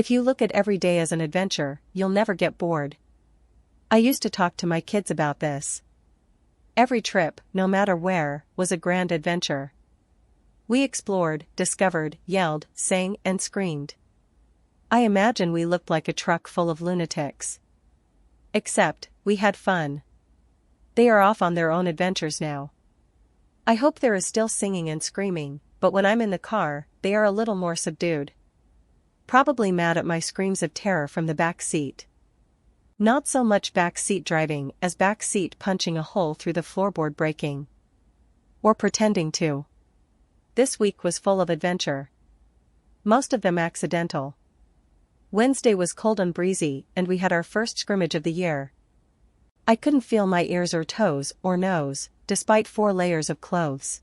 If you look at every day as an adventure, you'll never get bored. I used to talk to my kids about this. Every trip, no matter where, was a grand adventure. We explored, discovered, yelled, sang, and screamed. I imagine we looked like a truck full of lunatics. Except, we had fun. They are off on their own adventures now. I hope there is still singing and screaming, but when I'm in the car, they are a little more subdued. Probably mad at my screams of terror from the back seat. Not so much back seat driving as back seat punching a hole through the floorboard braking. Or pretending to. This week was full of adventure. Most of them accidental. Wednesday was cold and breezy, and we had our first scrimmage of the year. I couldn't feel my ears or toes or nose, despite 4 layers of clothes.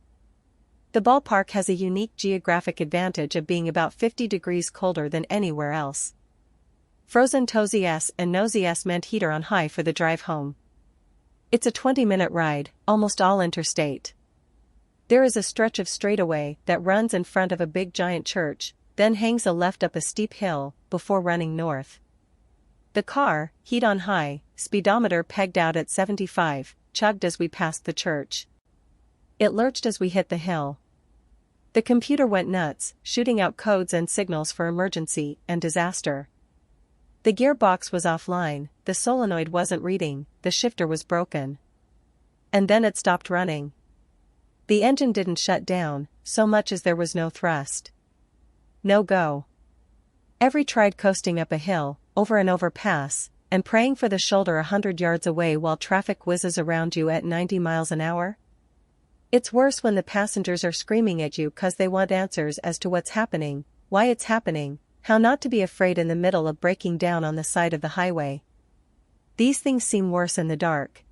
The ballpark has a unique geographic advantage of being about 50 degrees colder than anywhere else. Frozen toesies and nosies meant heater on high for the drive home. It's a 20-minute ride, almost all interstate. There is a stretch of straightaway that runs in front of a big giant church, then hangs a left up a steep hill, before running north. The car, heat on high, speedometer pegged out at 75, chugged as we passed the church. It lurched as we hit the hill. The computer went nuts, shooting out codes and signals for emergency and disaster. The gearbox was offline, the solenoid wasn't reading, the shifter was broken. And then it stopped running. The engine didn't shut down, so much as there was no thrust. No go. Every tried coasting up a hill, over an overpass, and praying for the shoulder 100 yards away while traffic whizzes around you at 90 miles an hour? It's worse when the passengers are screaming at you 'cause they want answers as to what's happening, why it's happening, how not to be afraid in the middle of breaking down on the side of the highway. These things seem worse in the dark,